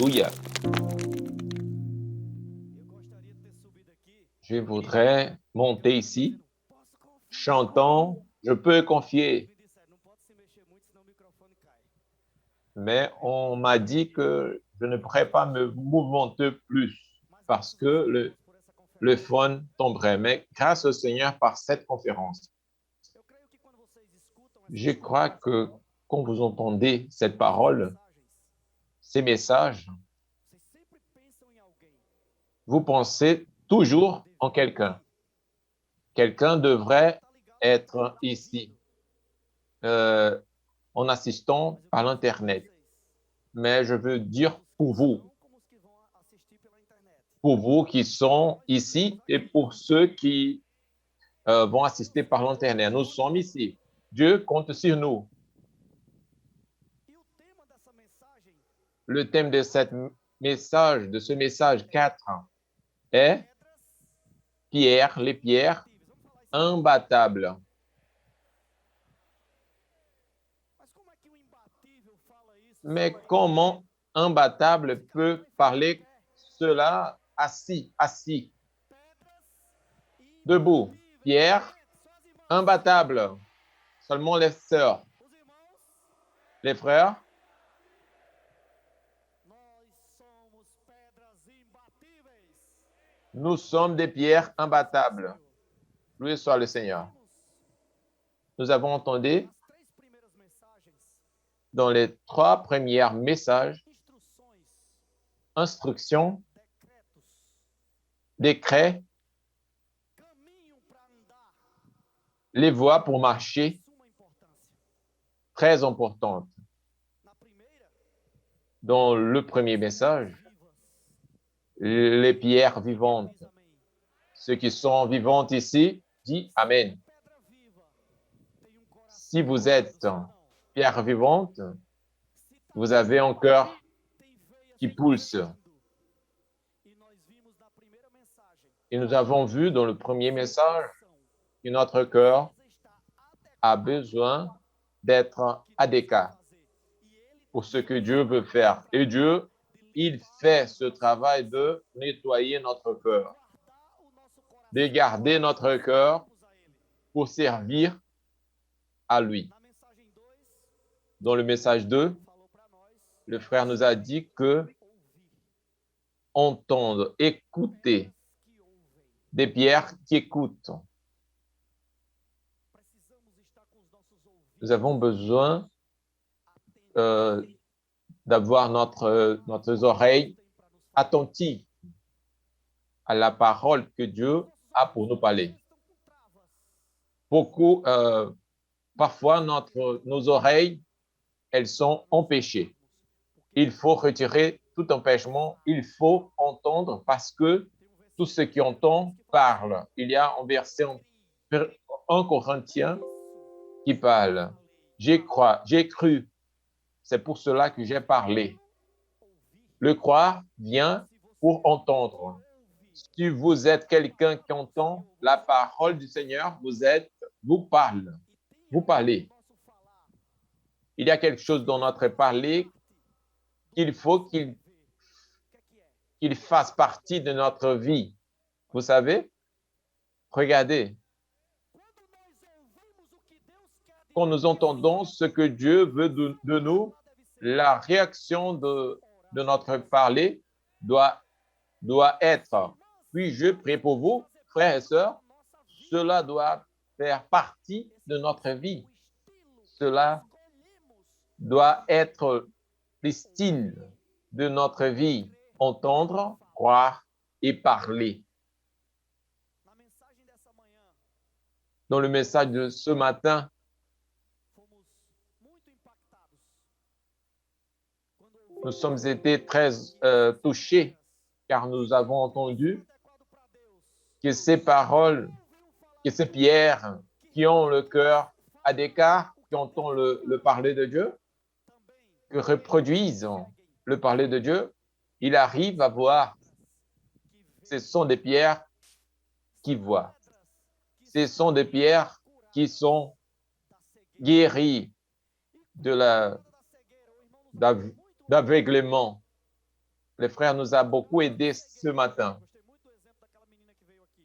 Alléluia. Je voudrais monter ici, chantant, je peux confier. Mais on m'a dit que je ne pourrais pas me mouvementer plus parce que le phone tomberait. Mais grâce au Seigneur par cette conférence, je crois que quand vous entendez cette parole, ces messages, vous pensez toujours en quelqu'un. Quelqu'un devrait être ici en assistant par l'Internet. Mais je veux dire pour vous qui sont ici et pour ceux qui vont assister par l'Internet. Nous sommes ici. Dieu compte sur nous. Le thème de ce message 4 est les pierres imbattables. Mais comment imbattable peut parler cela assis, debout? Pierre, imbattable. Seulement les sœurs. Les frères, nous sommes des pierres imbattables. Loué soit le Seigneur. Nous avons entendu dans les 3 premiers messages, instructions, décrets, les voies pour marcher, très importantes. Dans le premier message, les pierres vivantes. Ceux qui sont vivantes ici, disent Amen. Si vous êtes pierre vivante, vous avez un cœur qui pulse. Et nous avons vu dans le premier message que notre cœur a besoin d'être adéquat pour ce que Dieu veut faire. Et Dieu, il fait ce travail de nettoyer notre cœur, de garder notre cœur pour servir à lui. Dans le message 2, le frère nous a dit que entendre, écouter, des pierres qui écoutent. Nous avons besoin d'avoir notre oreille attentive à la parole que Dieu a pour nous parler. Parfois, nos oreilles, elles sont empêchées. Il faut retirer tout empêchement. Il faut entendre parce que tout ce qui entend parle. Il y a un verset en 1 Corinthiens qui parle. J'ai cru. C'est pour cela que j'ai parlé. Le croire vient pour entendre. Si vous êtes quelqu'un qui entend la parole du Seigneur, vous parlez. Il y a quelque chose dans notre parler qu'il faut qu'il fasse partie de notre vie. Vous savez, regardez. Quand nous entendons ce que Dieu veut de nous, la réaction de notre parler doit être, puis-je prie pour vous, frères et sœurs, cela doit faire partie de notre vie. Cela doit être le style de notre vie, entendre, croire et parler. Dans le message de ce matin, nous sommes été très touchés car nous avons entendu que ces paroles, que ces pierres qui ont le cœur à d'écart, qui entendent le parler de Dieu, que reproduisent le parler de Dieu, il arrive à voir. Ce sont des pierres qui voient. Ce sont des pierres qui sont guéries d'aveuglement. les frères nous a beaucoup aidés ce matin.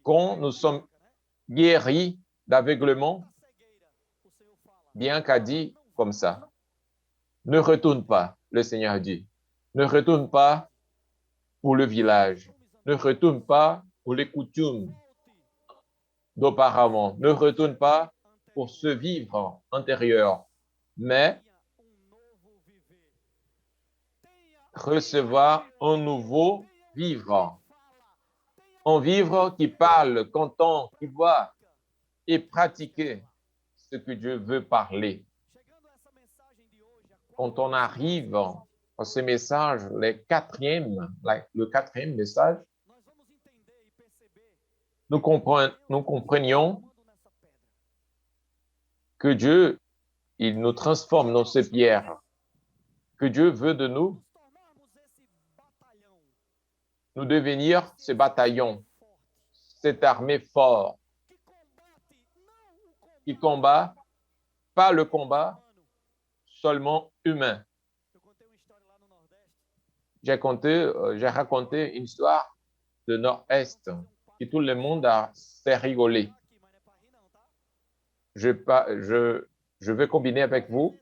Quand nous sommes guéris d'aveuglement, bien qu'a dit comme ça, ne retourne pas, le Seigneur dit. Ne retourne pas pour le village. Ne retourne pas pour les coutumes d'auparavant. Ne retourne pas pour ce vivre antérieur, mais recevoir un nouveau vivre. Un vivre qui parle, qui entend, qui voit et pratiquer ce que Dieu veut parler. Quand on arrive à ce message, le quatrième message, nous comprenions que Dieu, il nous transforme dans ces pierres, que Dieu veut de nous devenir ce bataillon, cette armée forte, qui combat, pas le combat seulement humain. J'ai raconté une histoire de Nord-Est que tout le monde s'est rigolé. Je vais combiner avec vous.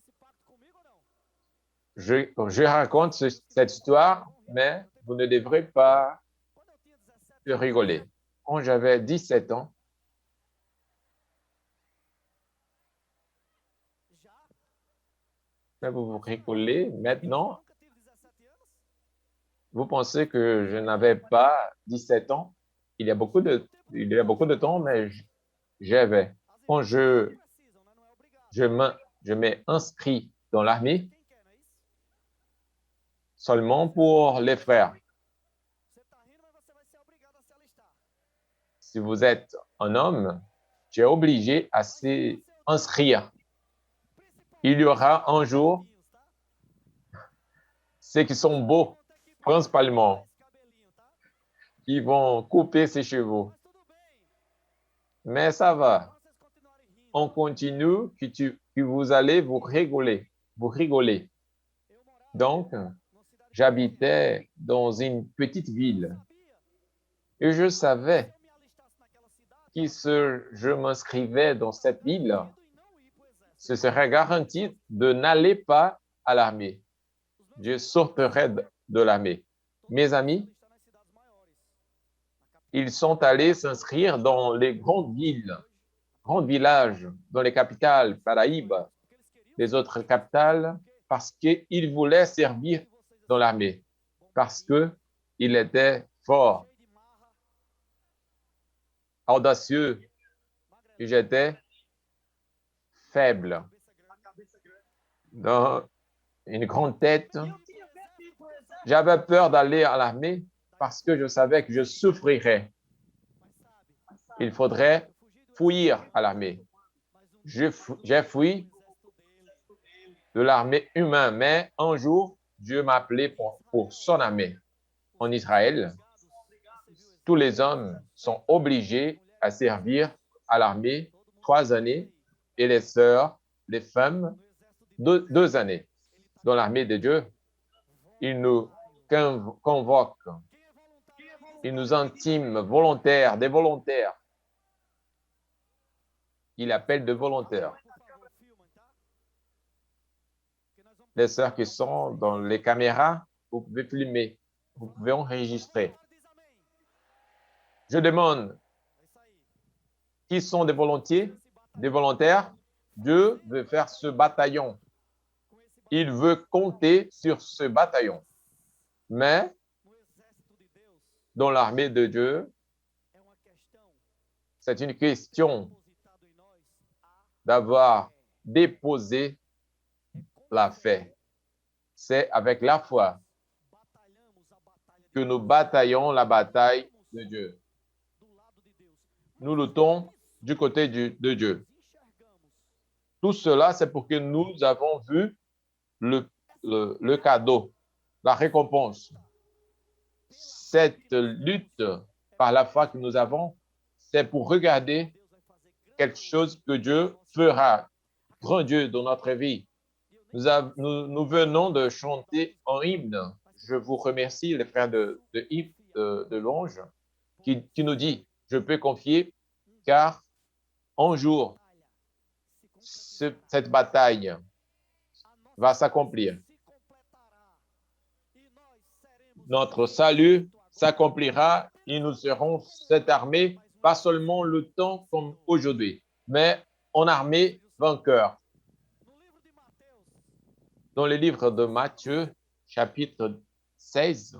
Je raconte cette histoire, mais vous ne devrez pas rigoler. Quand j'avais 17 ans, mais vous vous rigolez maintenant. Vous pensez que je n'avais pas 17 ans? Il y a beaucoup de temps, mais j'avais. Quand je m'ai inscrit dans l'armée, seulement pour les frères. Si vous êtes un homme, tu es obligé à s'inscrire. Il y aura un jour ceux qui sont beaux, principalement, qui vont couper ses cheveux. Mais ça va. On continue, que vous allez vous rigoler. Donc, j'habitais dans une petite ville et je savais que si je m'inscrivais dans cette ville, ce serait garanti de n'aller pas à l'armée. Je sortirais de l'armée. Mes amis, ils sont allés s'inscrire dans les grands villages, dans les capitales, Paraíba, les autres capitales, parce qu'ils voulaient servir dans l'armée, parce qu'ils étaient forts, audacieux, et j'étais faible, dans une grande tête. J'avais peur d'aller à l'armée parce que je savais que je souffrirais. Il faudrait fuir à l'armée. J'ai fui de l'armée humaine, mais un jour, Dieu m'a appelé pour son armée. En Israël, tous les hommes sont obligés à servir à l'armée 3 années et les sœurs, les femmes, 2 années. Dans l'armée de Dieu, il nous convoque, il nous intime volontaires, des volontaires. Il appelle des volontaires. Les sœurs qui sont dans les caméras, vous pouvez filmer, vous pouvez enregistrer. Je demande, qui sont des volontaires? Dieu veut faire ce bataillon. Il veut compter sur ce bataillon. Mais, dans l'armée de Dieu, c'est une question d'avoir déposé la foi. C'est avec la foi que nous bataillons la bataille de Dieu. Nous luttons du côté de Dieu. Tout cela, c'est pour que nous avons vu le cadeau, la récompense. Cette lutte par la foi que nous avons, c'est pour regarder quelque chose que Dieu fera, grand Dieu, dans notre vie. Nous venons de chanter un hymne. je vous remercie, les frères de Yves de Longe, qui nous dit, je peux confier, car un jour, cette bataille va s'accomplir. Notre salut s'accomplira et nous serons cette armée, pas seulement le temps comme aujourd'hui, mais en armée vainqueur. Dans le livre de Matthieu, chapitre 16,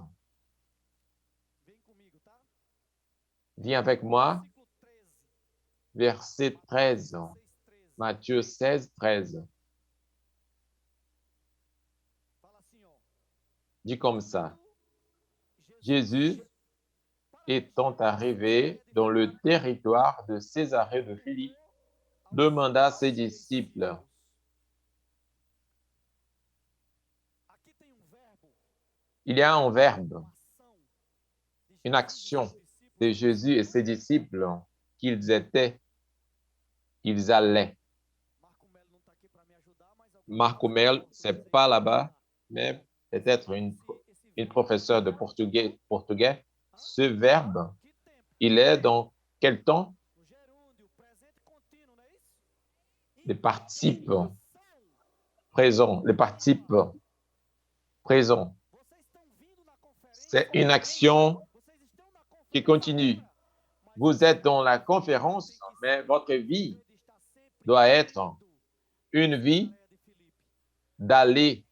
viens avec moi, verset 13. Matthieu 16, 13. Dit comme ça. Jésus, étant arrivé dans le territoire de Césarée de Philippe, demanda à ses disciples. Il y a un verbe, une action de Jésus et ses disciples qu'ils étaient, ils allaient. Marco Mel, c'est pas là-bas, mais peut-être une professeure de portugais. Ce verbe, il est dans quel temps? Les participes présents, les participes présents. C'est une action qui continue. Vous êtes dans la conférence, mais votre vie doit être une vie d'aller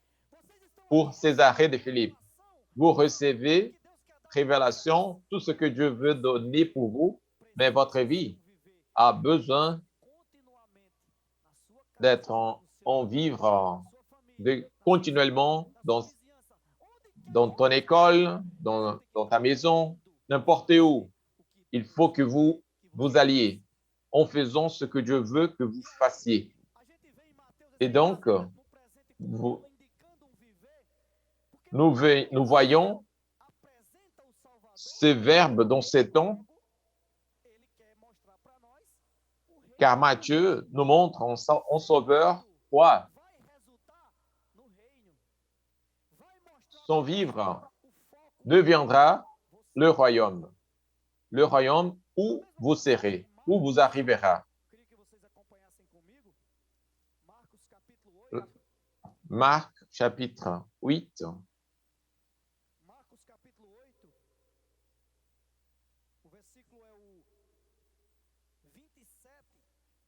pour Césarée de Philippe. Vous recevez révélation, tout ce que Dieu veut donner pour vous, mais votre vie a besoin d'être en vivre continuellement dans ton école, dans ta maison, n'importe où. Il faut que vous alliez en faisant ce que Dieu veut que vous fassiez. Et donc, nous voyons ce verbe dans ces temps, car Matthieu nous montre en sauveur quoi? Son vivre deviendra le royaume où vous serez, où vous arriverez. Marc chapitre 8.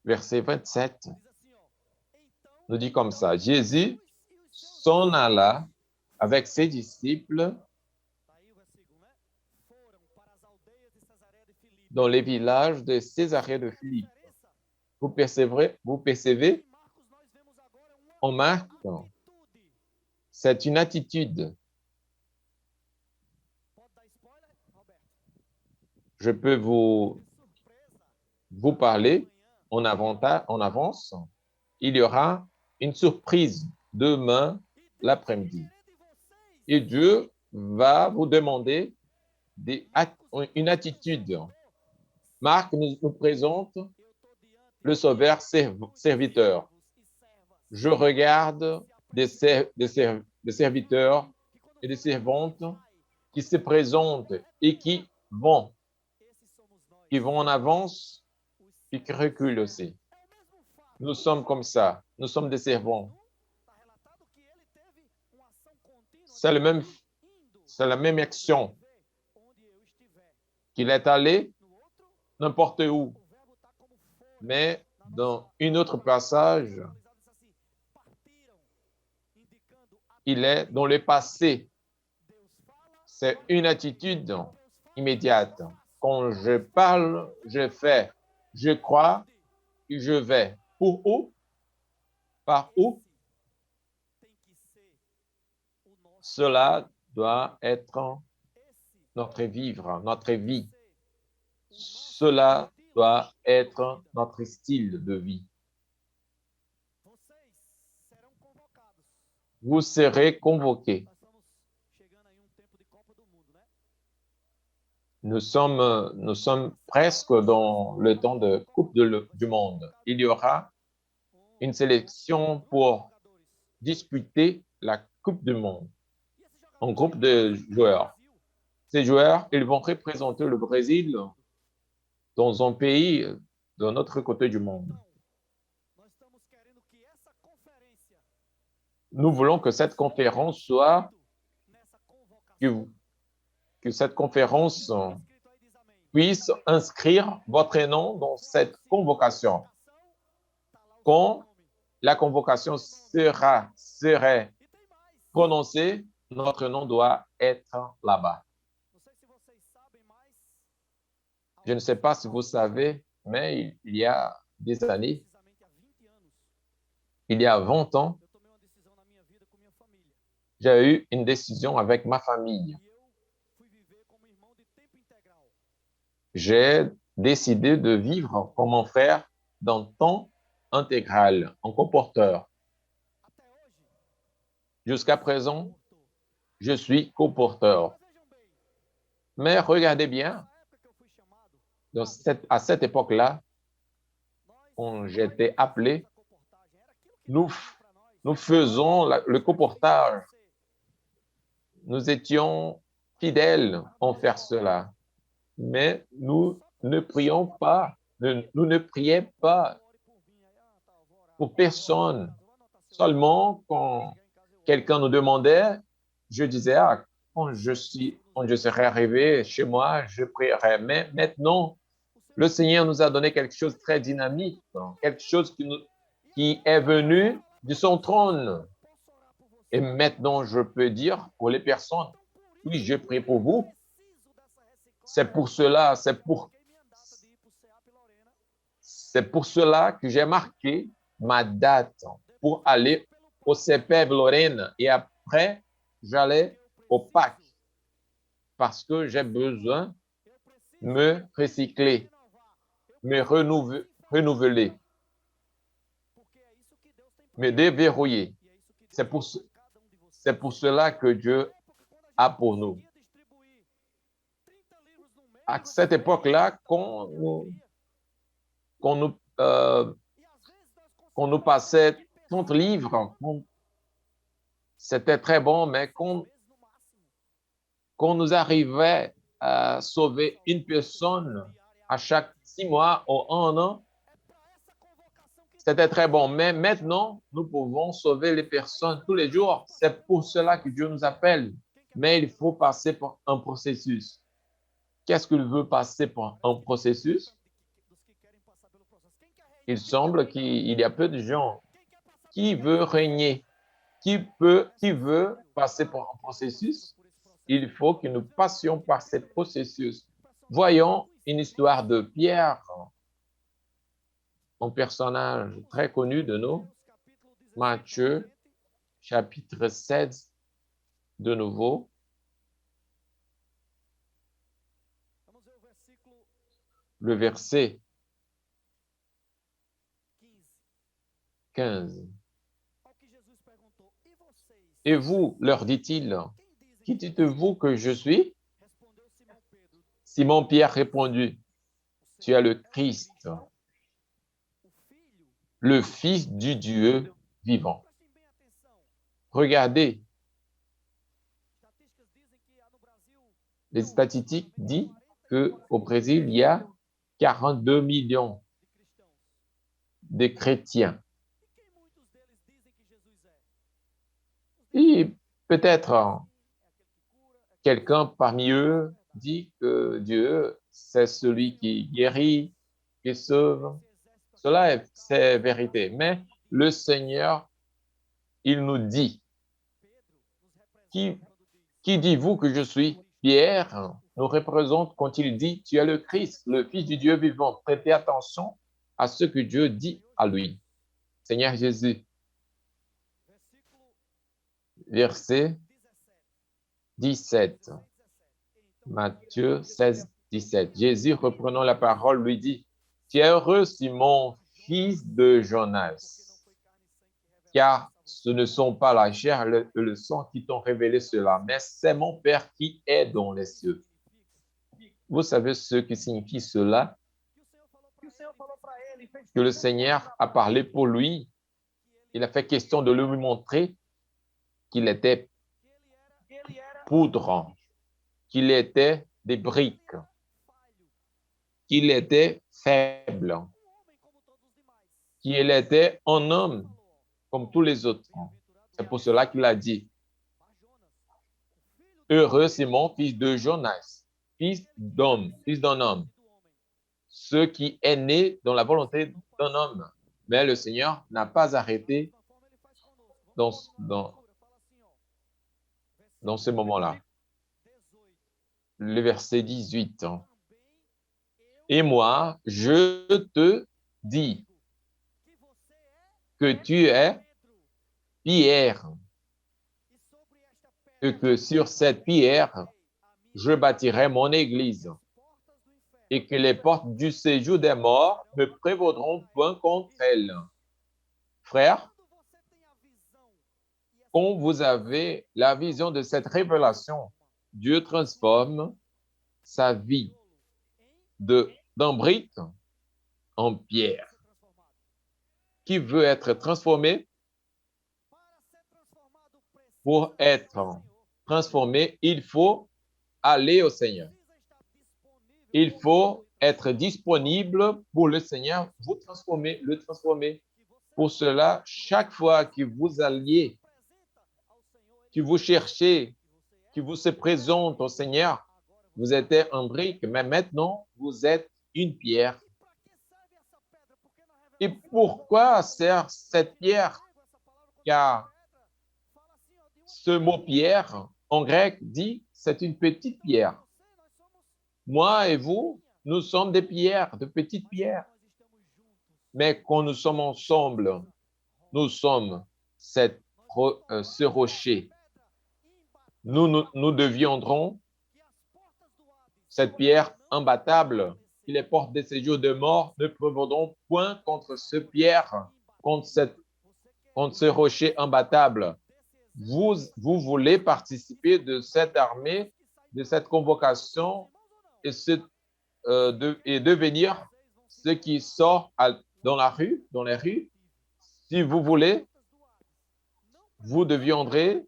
Verset 27 nous dit comme ça. Jésus s'en alla avec ses disciples dans les villages de Césarée de Philippe. Vous percevez? En Marc, c'est une attitude. Je peux vous parler en avance. Il y aura une surprise demain l'après-midi. Et Dieu va vous demander une attitude. Marc nous présente le sauveur serviteur. Je regarde des serviteurs et des servantes qui se présentent et qui vont en avance et qui reculent aussi. Nous sommes comme ça. Nous sommes des servants. C'est la même action qu'il est allé n'importe où. Mais dans un autre passage, il est dans le passé. C'est une attitude immédiate. Quand je parle, je fais. Je crois et je vais. Pour où? Par où? Cela doit être notre vivre, notre vie. Cela doit être notre style de vie. Vous serez convoqués. Nous sommes presque dans le temps de Coupe du Monde. Il y aura une sélection pour disputer la Coupe du Monde. un groupe de joueurs. Ces joueurs, ils vont représenter le Brésil dans un pays de notre côté du monde. Nous voulons que cette conférence soit, que cette conférence puisse inscrire votre nom dans cette convocation. Quand la convocation serait prononcée, notre nom doit être là-bas. Je ne sais pas si vous savez, mais il y a des années, il y a 20 ans, j'ai eu une décision avec ma famille. J'ai décidé de vivre comme un frère dans temps intégral, en coporteur. Jusqu'à présent, je suis coporteur. Mais regardez bien, à cette époque-là, quand j'étais appelé, nous faisons le coportage. Nous étions fidèles en faire cela. Mais nous ne prions pas, nous ne prions pas pour personne. Seulement quand quelqu'un nous demandait, je disais, ah, quand je serai arrivé chez moi, je prierai. Mais maintenant, le Seigneur nous a donné quelque chose de très dynamique, quelque chose qui est venu de son trône. Et maintenant, je peux dire pour les personnes, oui, je prie pour vous. C'est pour cela que j'ai marqué ma date pour aller au CPEV Lorraine et après, j'allais au PAC parce que j'ai besoin de me recycler, me renouveler, me déverrouiller. C'est pour cela que Dieu a pour nous. À cette époque-là, quand nous passait 30 livres, c'était très bon, mais quand nous arrivait à sauver une personne à chaque 6 mois ou 1 an, c'était très bon. Mais maintenant, nous pouvons sauver les personnes tous les jours. C'est pour cela que Dieu nous appelle. Mais il faut passer par un processus. Qu'est-ce qu'il veut passer par un processus? Il semble qu'il y a peu de gens qui veulent régner, qui veut passer par un processus. Il faut que nous passions par ce processus. Voyons une histoire de Pierre, un personnage très connu de nous, Matthieu, chapitre 16, de nouveau. Le verset 15. Et vous, leur dit-il, qui dites-vous que je suis? Simon-Pierre répondit, tu es le Christ, le Fils du Dieu vivant. Regardez, les statistiques disent qu'au Brésil, il y a 42 millions de chrétiens. Et peut-être quelqu'un parmi eux dit que Dieu, c'est celui qui guérit, qui sauve. Cela, c'est vérité. Mais le Seigneur, il nous dit, qui dites-vous que je suis? Pierre nous représente quand il dit, tu es le Christ, le Fils du Dieu vivant. Prêtez attention à ce que Dieu dit à lui. Seigneur Jésus. Verset 17. Matthieu 16, 17. Jésus, reprenant la parole, lui dit, tu es heureux, Simon, fils de Jonas, car ce ne sont pas la chair et le sang qui t'ont révélé cela, mais c'est mon Père qui est dans les cieux. Vous savez ce qui signifie cela? Que le Seigneur a parlé pour lui. Il a fait question de lui montrer qu'il était poudre, qu'il était des briques, qu'il était faible, qu'il était un homme comme tous les autres. C'est pour cela qu'il a dit, heureux Simon, fils de Jonas, fils d'un homme, ce qui est né dans la volonté d'un homme. Mais le Seigneur n'a pas arrêté dans, dans, dans ce moment-là. Le verset 18. Et moi, je te dis que tu es Pierre, et que sur cette pierre, je bâtirai mon église, et que les portes du séjour des morts ne prévaudront point contre elle. Frères, quand vous avez la vision de cette révélation, Dieu transforme sa vie d'un brique en pierre. Qui veut être transformé? Pour être transformé, il faut aller au Seigneur. Il faut être disponible pour le Seigneur, vous transformer, le transformer. Pour cela, chaque fois que vous alliez, que vous cherchez, que vous se présente au Seigneur, vous êtes un brique, mais maintenant, vous êtes une pierre. Et pourquoi sert cette pierre? Car ce mot pierre, en grec, dit c'est une petite pierre. Moi et vous, nous sommes des pierres, de petites pierres. Mais quand nous sommes ensemble, nous sommes ce rocher. Nous deviendrons cette pierre imbattable. Et les portes des séjours de mort ne prévaudront point contre ce pierre, contre ce rocher imbattable. Vous voulez participer de cette armée, de cette convocation et, et devenir ce qui sort dans les rues. Si vous voulez, vous deviendrez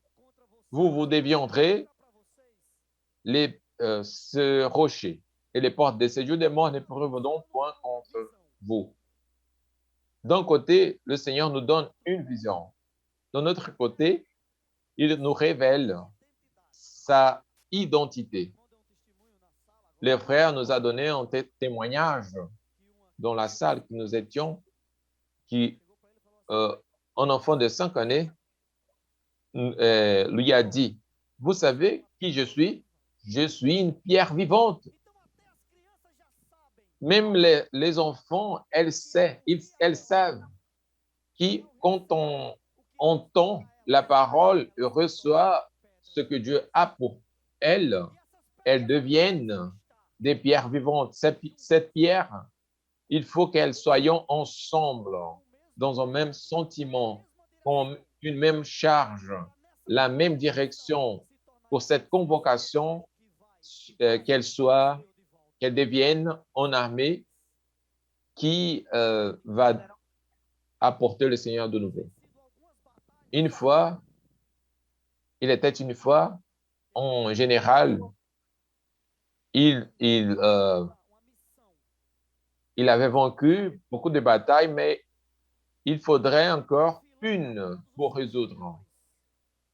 ce rocher. Et les portes des séjours des morts ne prévaudront point contre vous. D'un côté, le Seigneur nous donne une vision. De notre côté, il nous révèle sa identité. Les frères nous a donné un témoignage dans la salle que nous étions, qui, un enfant de 5 années, lui a dit, vous savez qui je suis? Je suis une pierre vivante. Même les enfants, elles savent que quand on entend la parole et reçoit ce que Dieu a pour elles, elles deviennent des pierres vivantes. Cette pierre, il faut qu'elles soient ensemble, dans un même sentiment, une même charge, la même direction pour cette convocation, qu'elle devienne une armée qui va apporter le Seigneur de nouveau. Il était une fois, en général, il avait vaincu beaucoup de batailles, mais il faudrait encore une pour résoudre.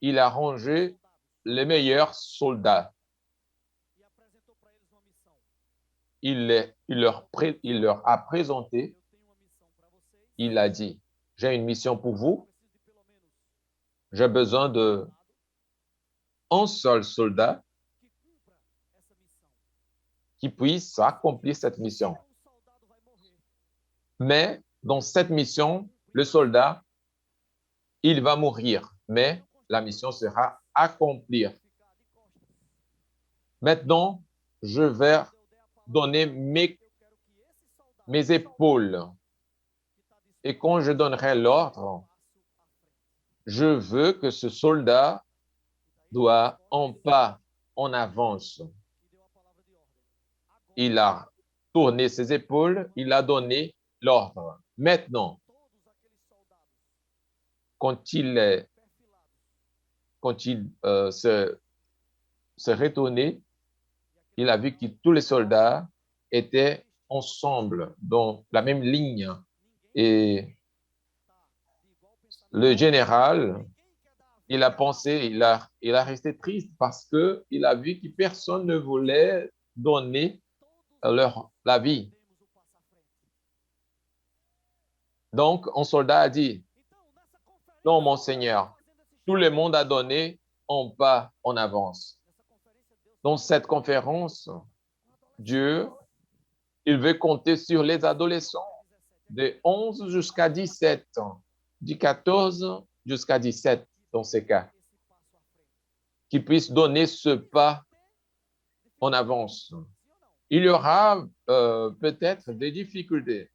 Il a rangé les meilleurs soldats. Il leur a présenté, il a dit, j'ai une mission pour vous, j'ai besoin d'un seul soldat qui puisse accomplir cette mission. Mais dans cette mission, le soldat, il va mourir, mais la mission sera accomplie. Maintenant, je vais donner mes épaules. Et quand je donnerai l'ordre, je veux que ce soldat doit en pas en avance. Il a tourné ses épaules, il a donné l'ordre. Maintenant, quand il se s'est retourné. Il a vu que tous les soldats étaient ensemble, dans la même ligne. Et le général, il a pensé, il a resté triste parce qu'il a vu que personne ne voulait donner la vie. Donc, un soldat a dit, non, mon Seigneur, tout le monde a donné en pas en avance. Dans cette conférence, Dieu, il veut compter sur les adolescents de 11 jusqu'à 17 ans, du 14 jusqu'à 17 dans ces cas, qui puissent donner ce pas en avance. Il y aura peut-être des difficultés.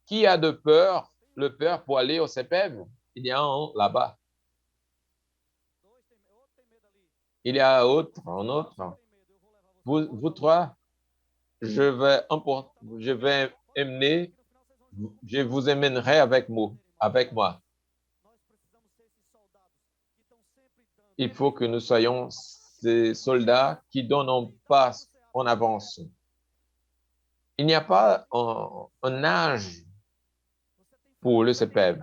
Qui a de peur, le peur pour aller au CPEV? Il y a un là-bas. Il y a un autre. Vous trois, je vais emmener, je vous emmènerai avec moi. Il faut que nous soyons ces soldats qui donnent pas en avance. Il n'y a pas un âge pour le CPEV.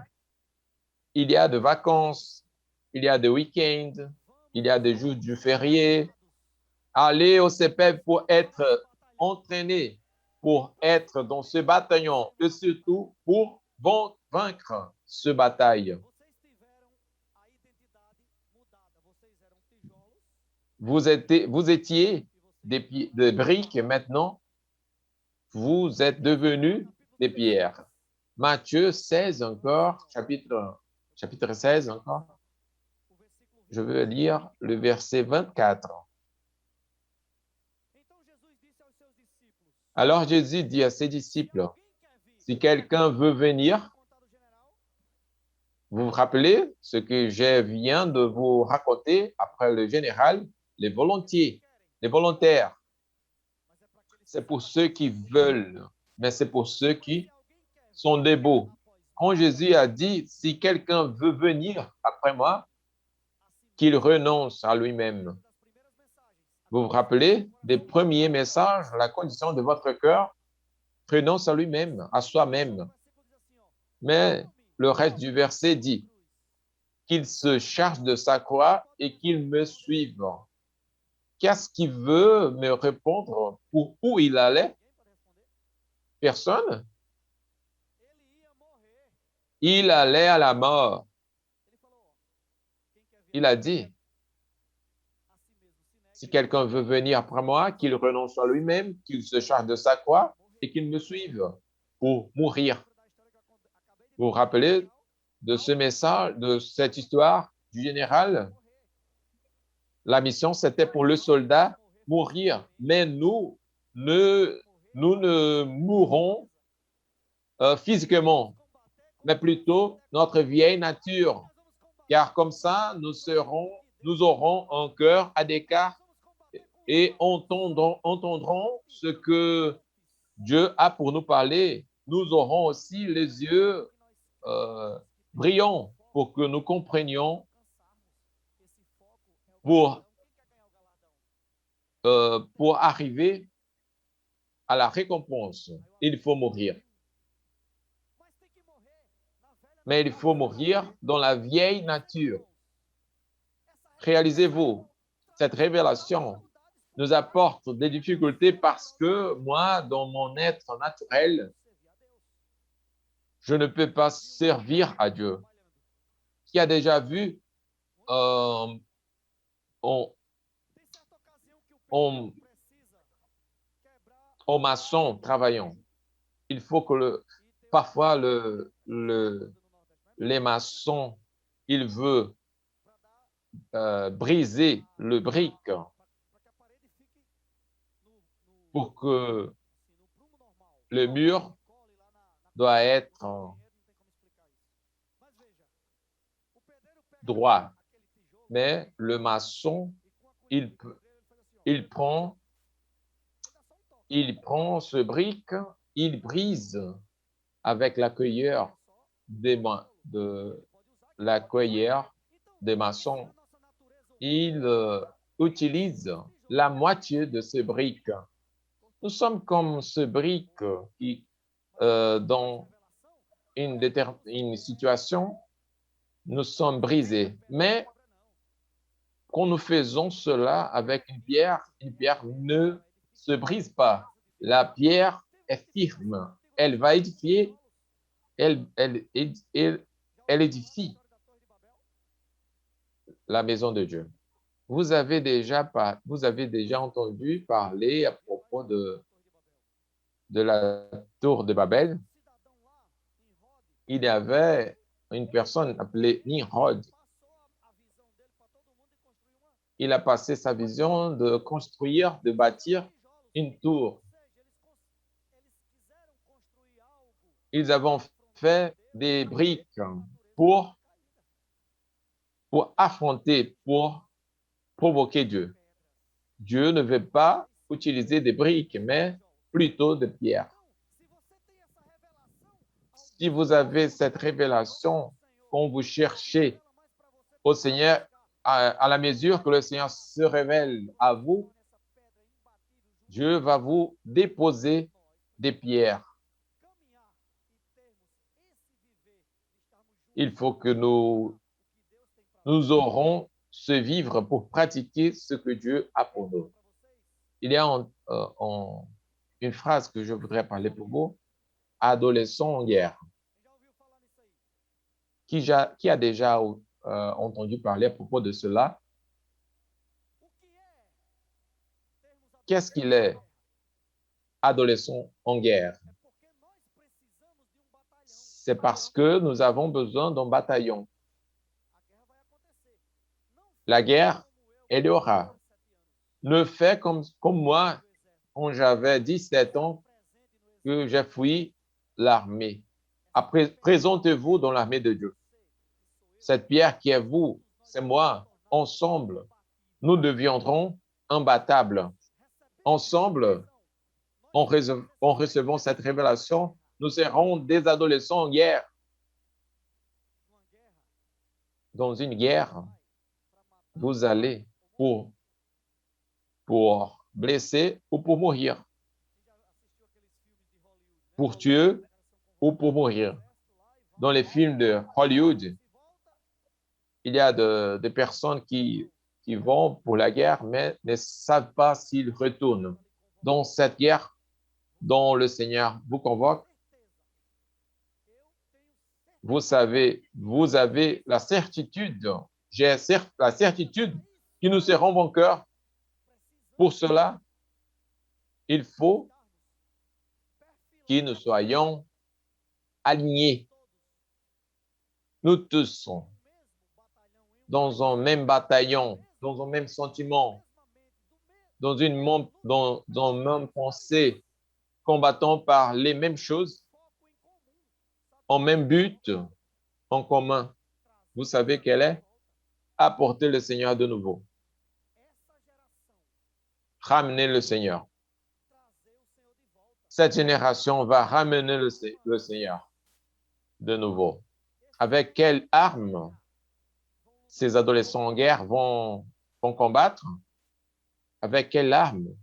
Il y a des vacances, il y a des week-ends, il y a des jours du férié. Aller au CPEV pour être entraîné, pour être dans ce bataillon et surtout pour vaincre ce bataille. Vous étiez des briques et maintenant, vous êtes devenus des pierres. Matthieu 16 encore, chapitre 16 encore. Je veux lire le verset 24. Alors Jésus dit à ses disciples, si quelqu'un veut venir, vous vous rappelez ce que je viens de vous raconter après le général, les volontaires. C'est pour ceux qui veulent, mais c'est pour ceux qui sont debout. Quand Jésus a dit, si quelqu'un veut venir après moi, qu'il renonce à lui-même. Vous vous rappelez des premiers messages, la condition de votre cœur, renonce à lui-même, à soi-même. Mais le reste du verset dit qu'il se charge de sa croix et qu'il me suive. Qu'est-ce qu'il veut me répondre pour où il allait? Personne. Il allait à la mort. Il a dit, si quelqu'un veut venir après moi, qu'il renonce à lui-même, qu'il se charge de sa croix et qu'il me suive pour mourir. Vous vous rappelez de ce message, de cette histoire du général? La mission, c'était pour le soldat mourir. Mais nous ne mourrons physiquement, mais plutôt notre vieille nature. Car comme ça, nous aurons un cœur à d'écart et entendrons ce que Dieu a pour nous parler. Nous aurons aussi les yeux brillants pour que nous comprenions pour arriver à la récompense. Il faut mourir. Mais il faut mourir dans la vieille nature. Réalisez-vous, cette révélation nous apporte des difficultés parce que moi, dans mon être naturel, je ne peux pas servir à Dieu. Qui a déjà vu un maçon travaillant? Il faut que parfois les maçons, il veut briser le brique pour que le mur doit être droit. Mais le maçon, il prend ce brique, il brise avec la cueillère des cueillère des maçons. Il utilise la moitié de ce brique. Nous sommes comme ce brique qui, dans une situation, nous sommes brisés. Mais quand nous faisons cela avec une pierre ne se brise pas. La pierre est firme. Elle va édifier, elle édifie la maison de Dieu. Vous avez déjà entendu parler à propos de la tour de Babel. Il y avait une personne appelée Nimrod. Il a passé sa vision de construire, de bâtir une tour. Ils avaient fait des briques pour affronter, pour provoquer Dieu. Dieu ne veut pas utiliser des briques, mais plutôt des pierres. Si vous avez cette révélation, quand vous cherchez au Seigneur, à la mesure que le Seigneur se révèle à vous, Dieu va vous déposer des pierres. Il faut que nous aurons ce vivre pour pratiquer ce que Dieu a pour nous. Il y a une phrase que je voudrais parler pour vous. Adolescent en guerre. Qui a déjà entendu parler à propos de cela? Qu'est-ce qu'il est, adolescent en guerre? C'est parce que nous avons besoin d'un bataillon. La guerre, elle y aura. Ne fais comme moi, quand j'avais 17 ans, que j'ai fui l'armée. Après, présentez-vous dans l'armée de Dieu. Cette pierre qui est vous, c'est moi. Ensemble, nous deviendrons imbattables. Ensemble, en recevant cette révélation, nous serons des adolescents en guerre. Dans une guerre, vous allez pour blesser ou pour mourir. Pour tuer ou pour mourir. Dans les films de Hollywood, il y a des personnes qui vont pour la guerre, mais ne savent pas s'ils retournent. Dans cette guerre dont le Seigneur vous convoque, vous savez, vous avez la certitude, j'ai la certitude que nous serons vainqueurs. Pour cela, il faut que nous soyons alignés. Nous tous sommes dans un même bataillon, dans un même sentiment, dans une même pensée, combattant par les mêmes choses, en même but, en commun. Vous savez quelle est? Apporter le Seigneur de nouveau. Ramener le Seigneur. Cette génération va ramener le Seigneur de nouveau. Avec quelle arme ces adolescents en guerre vont combattre? Avec quelle arme?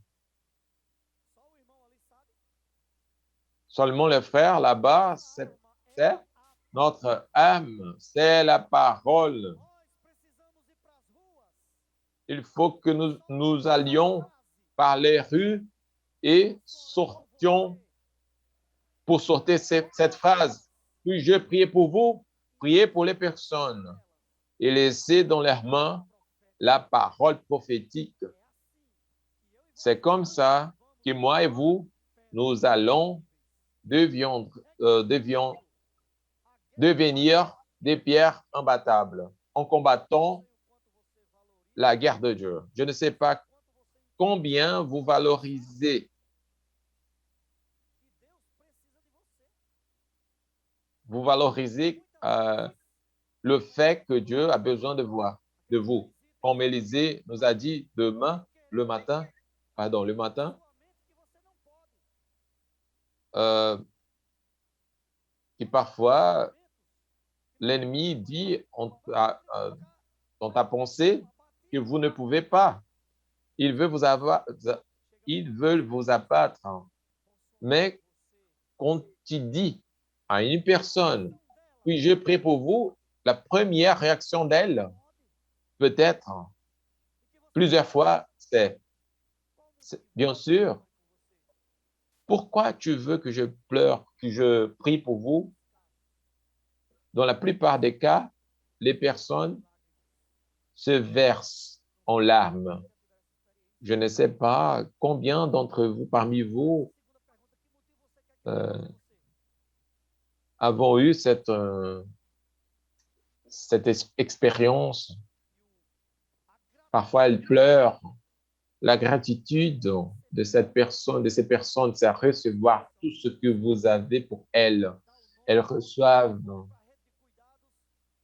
Seulement le frère là-bas, c'est notre âme, c'est la parole. Il faut que nous allions par les rues et sortions pour sortir cette phrase. Puis-je prier pour vous? Priez pour les personnes et laissez dans leurs mains la parole prophétique. C'est comme ça que moi et vous, nous allons devenir des pierres imbattables en combattant la guerre de Dieu. Je ne sais pas combien vous valorisez le fait que Dieu a besoin de vous. Comme Élisée nous a dit le matin, que parfois l'ennemi dit dans ta pensée que vous ne pouvez pas. Ils veulent vous abattre. Ils veulent vous abattre. Mais quand tu dis à une personne, puis je prie pour vous, la première réaction d'elle, peut-être plusieurs fois, c'est bien sûr, pourquoi tu veux que je pleure, que je prie pour vous? Dans la plupart des cas, les personnes se versent en larmes. Je ne sais pas combien d'entre vous, parmi vous, euh, avons eu cette expérience. Parfois, elles pleurent. La gratitude de cette personne, de ces personnes, c'est à recevoir tout ce que vous avez pour elles. Elles reçoivent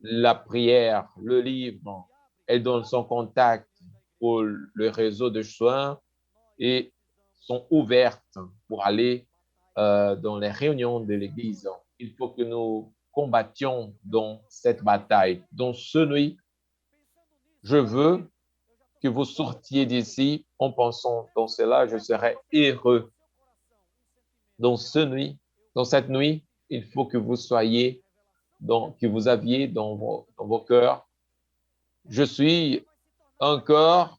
la prière, le livre. Elles donnent son contact pour le réseau de soins et sont ouvertes pour aller dans les réunions de l'Église. Il faut que nous combattions dans cette bataille. Dans ce nuit, je veux que vous sortiez d'ici en pensant dans cela, je serai heureux. Dans cette nuit, il faut que vous soyez, que vous aviez dans vos cœurs, je suis encore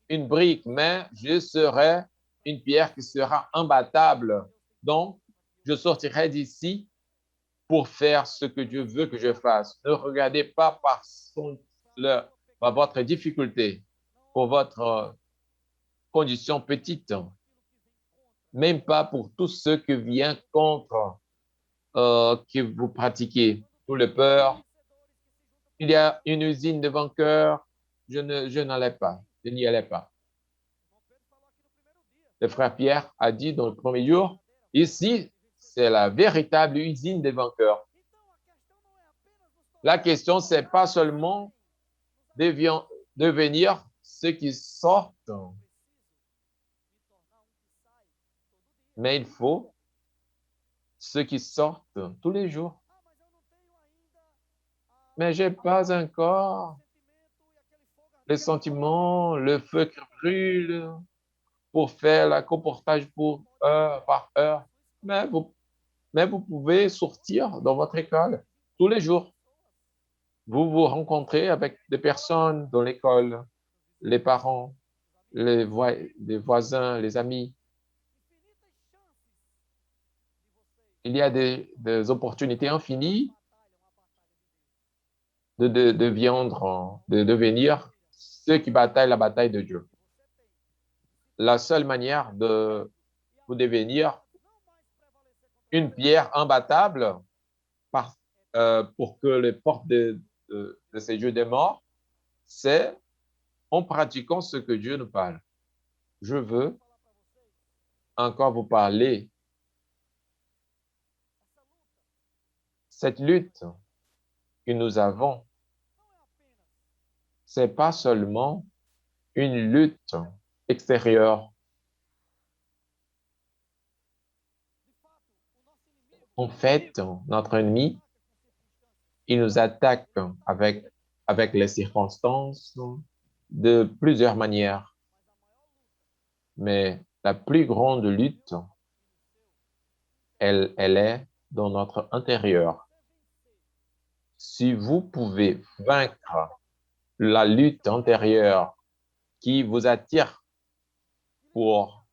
une brique, mais je serai une pierre qui sera imbattable. Donc, je sortirai d'ici pour faire ce que Dieu veut que je fasse. Ne regardez pas par votre difficulté, pour votre condition petite, même pas pour tout ce qui vient contre que vous pratiquez. Tout le peur. Il y a une usine de vainqueurs. Je n'allais pas. Je n'y allais pas. Le frère Pierre a dit dans le premier jour, ici, c'est la véritable usine des vainqueurs. La question, c'est pas seulement devenir ceux qui sortent, mais il faut ceux qui sortent tous les jours. Mais j'ai pas encore le sentiment, le feu qui brûle pour faire le comportage pour heure par heure. Mais vous, mais vous pouvez sortir dans votre école tous les jours. Vous vous rencontrez avec des personnes dans l'école, les parents, les voisins, les amis. Il y a des opportunités infinies de devenir ceux qui bataillent la bataille de Dieu. La seule manière de vous devenir une pierre imbattable pour que les portes de ces jeux des morts, c'est en pratiquant ce que Dieu nous parle. Je veux encore vous parler. Cette lutte que nous avons, c'est pas seulement une lutte extérieure. En fait, notre ennemi, il nous attaque avec les circonstances de plusieurs manières. Mais la plus grande lutte, elle est dans notre intérieur. Si vous pouvez vaincre la lutte intérieure qui vous attire pour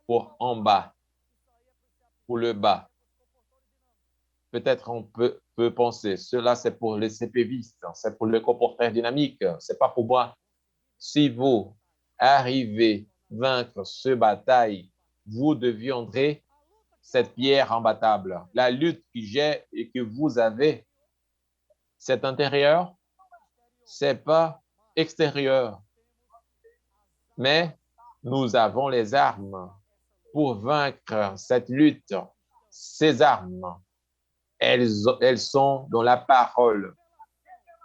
en bas, pour le bas, peut-être on peut penser, cela c'est pour les CPVistes, c'est pour le comportement dynamique, c'est pas pour moi. Si vous arrivez à vaincre ce bataille, vous deviendrez cette pierre imbattable. La lutte que j'ai et que vous avez, c'est intérieur, c'est pas extérieur. Mais nous avons les armes pour vaincre cette lutte. Ces armes, elles sont dans la parole.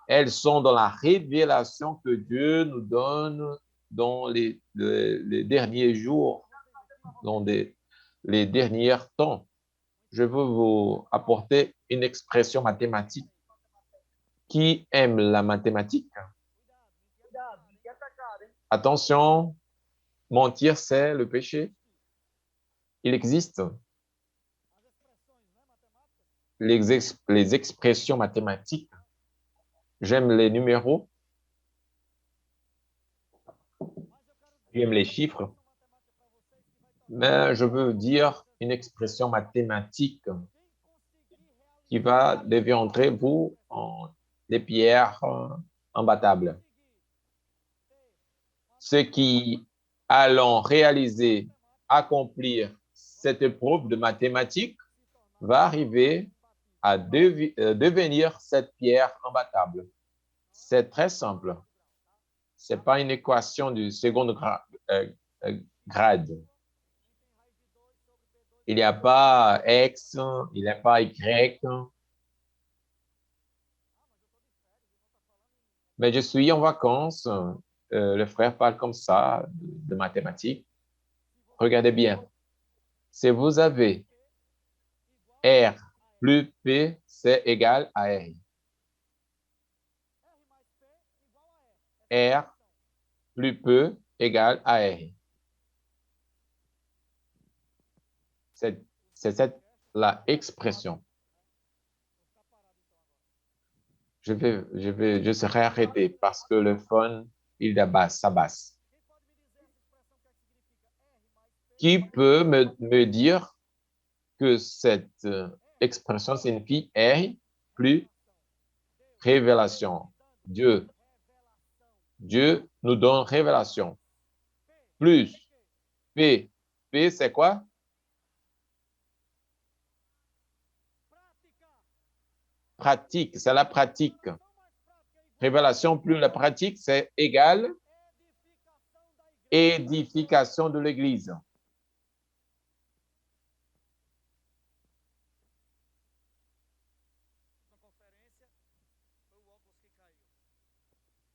Elles sont dans la révélation que Dieu nous donne dans les derniers jours, dans les derniers temps. Je veux vous apporter une expression mathématique. Qui aime la mathématique? Attention, mentir, c'est le péché. Il existe les expressions mathématiques. J'aime les numéros, j'aime les chiffres, mais je veux dire une expression mathématique qui va deviendrer vous en des pierres imbattables. Ceux qui allons réaliser, accomplir cette épreuve de mathématiques va arriver à devenir cette pierre imbattable. C'est très simple. Ce n'est pas une équation du second grade. Il n'y a pas X, il n'y a pas Y. Mais je suis en vacances. Le frère parle comme ça de mathématiques. Regardez bien. Si vous avez R plus P, c'est égal à R. R plus P égale à R. C'est la expression. Je serai arrêté parce que le phone, il s'abasse. Qui peut me dire que cette expression signifie R plus révélation? Dieu nous donne révélation. Plus P. P, c'est quoi? Pratique, c'est la pratique. Révélation plus la pratique, c'est égal édification de l'Église.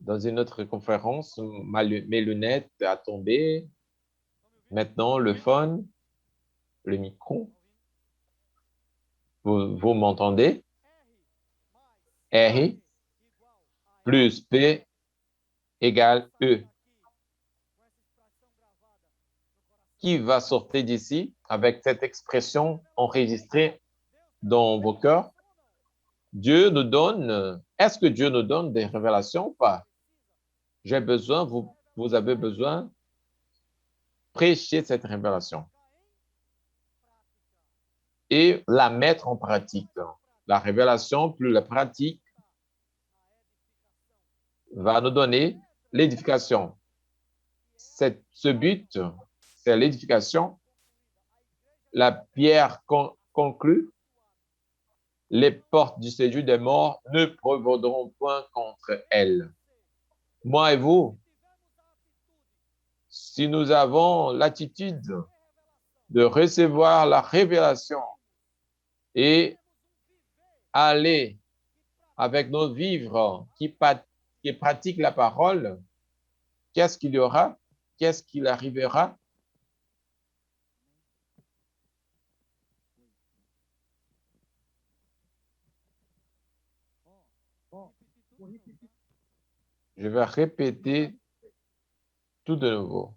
Dans une autre conférence, mes lunettes ont tombé. Maintenant, le phone, le micro. Vous m'entendez? R plus P égale E. Qui va sortir d'ici avec cette expression enregistrée dans vos cœurs? Dieu nous donne, est-ce que Dieu nous donne des révélations ou pas? J'ai besoin, vous avez besoin, prêcher cette révélation et la mettre en pratique. La révélation plus la pratique va nous donner l'édification. Ce but, c'est l'édification. La pierre conclut, les portes du séjour des morts ne prévaudront point contre elle. Moi et vous, si nous avons l'attitude de recevoir la révélation et aller avec nos vivres qui pratiquent la parole, qu'est-ce qu'il y aura? Qu'est-ce qu'il arrivera? Je vais répéter tout de nouveau.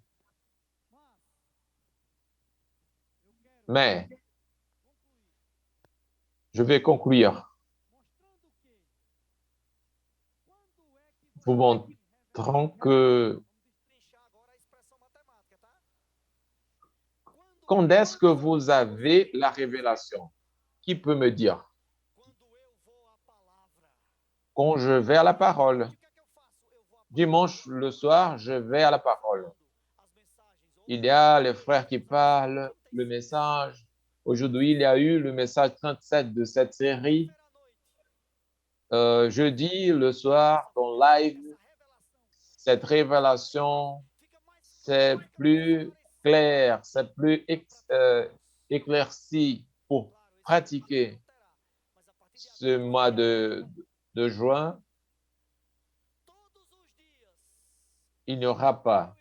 Mais je vais conclure. Vous montrant que quand est-ce que vous avez la révélation? Qui peut me dire? Quand je vais à la parole. Dimanche le soir, je vais à la parole. Il y a les frères qui parlent, le message. Aujourd'hui, il y a eu le message 37 de cette série. Jeudi, le soir, dans live, cette révélation, c'est plus clair, c'est plus éclairci pour pratiquer ce mois de juin. Il n'y aura pas.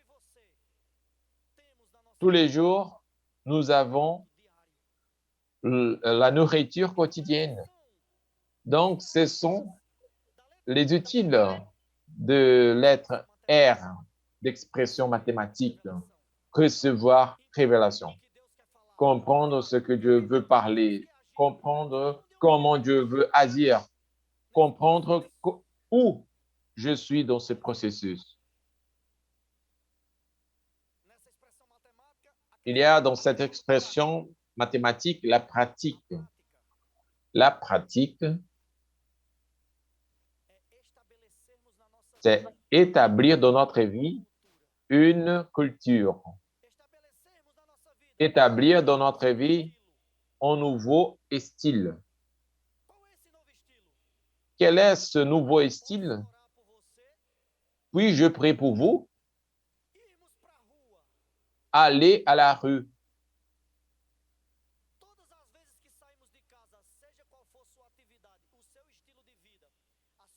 Tous les jours, nous avons la nourriture quotidienne. Donc, ce sont les utiles de lettre R. d'expression mathématique. Recevoir révélation. Comprendre ce que Dieu veut parler. Comprendre comment Dieu veut agir. Comprendre où je suis dans ce processus. Il y a dans cette expression mathématique la pratique. La pratique, c'est établir dans notre vie une culture. Établir dans notre vie un nouveau style. Quel est ce nouveau style? Puis-je prie pour vous? Allez à la rue.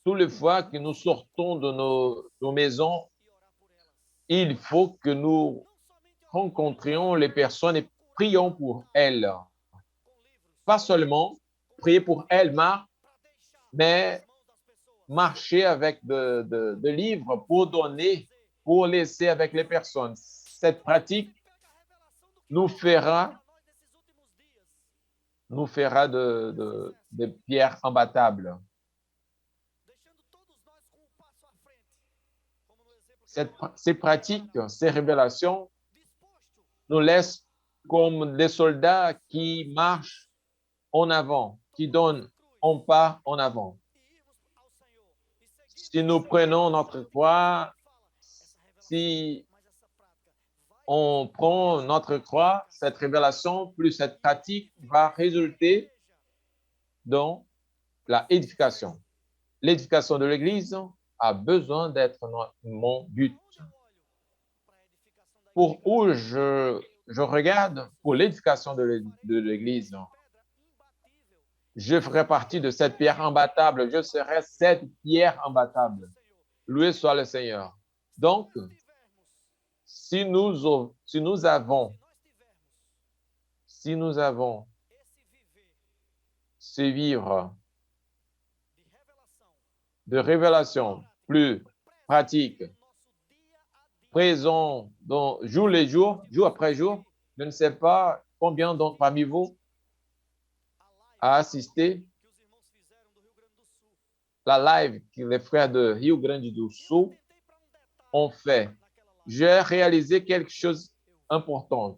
Toutes les fois que nous sortons de nos maisons, il faut que nous rencontrions les personnes et prions pour elles. Pas seulement prier pour elles, mais marcher avec de livres pour donner, pour laisser avec les personnes. Cette pratique nous fera de pierres imbattables. Ces pratiques, ces révélations nous laissent comme des soldats qui marchent en avant, qui donnent un pas en avant. Si nous prenons notre croix, si on prend notre croix, cette révélation plus cette pratique va résulter dans la édification. L'édification de l'Église a besoin d'être mon but. Pour où je regarde, pour l'édification de l'Église, je ferai partie de cette pierre imbattable. Je serai cette pierre imbattable. Loué soit le Seigneur. Donc, si nous avons ce vivre de révélation plus pratique, présent dans jour les jours, jour après jour, je ne sais pas combien d'entre parmi vous a assisté la live que les frères de Rio Grande do Sul ont fait. J'ai réalisé quelque chose d'important.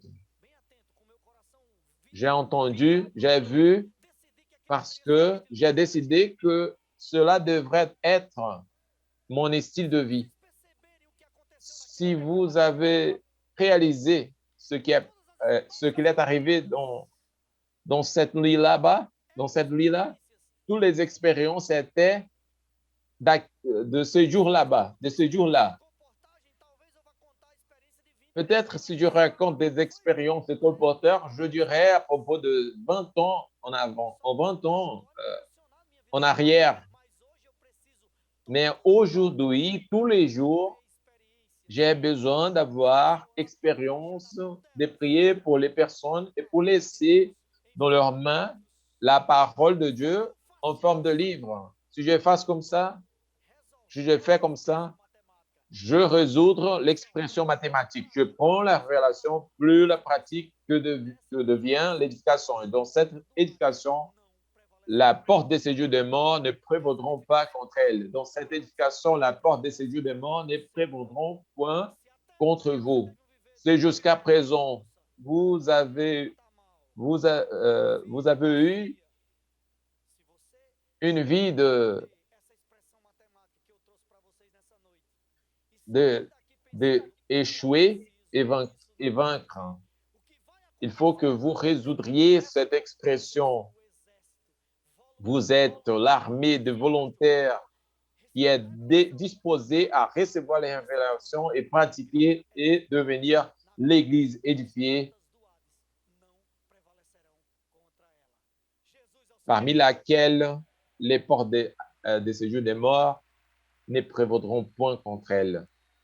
J'ai entendu, j'ai vu, parce que j'ai décidé que cela devrait être mon style de vie. Si vous avez réalisé ce qu'il est arrivé dans cette nuit là-bas, dans cette nuit-là, toutes les expériences étaient de ce jour là-bas, de ce jour-là. Peut-être si je raconte des expériences de colporteur, je dirais à propos de 20 ans en avant, en 20 ans en arrière. Mais aujourd'hui, tous les jours, j'ai besoin d'avoir expérience de prier pour les personnes et pour laisser dans leurs mains la parole de Dieu en forme de livre. Si je fais comme ça, je résoudre l'expression mathématique. Je prends la révélation, plus la pratique que devient l'éducation. Et dans cette éducation, la porte des séjours des morts ne prévaudront pas contre elle. Dans cette éducation, la porte des séjours des morts ne prévaudront point contre vous. C'est jusqu'à présent, vous avez eu une vie d'échouer et vaincre. Il faut que vous résoudriez cette expression. Vous êtes l'armée de volontaires qui est disposée à recevoir les révélations et pratiquer et devenir l'Église édifiée, parmi laquelle les portes de séjour des morts ne prévaudront point contre elle.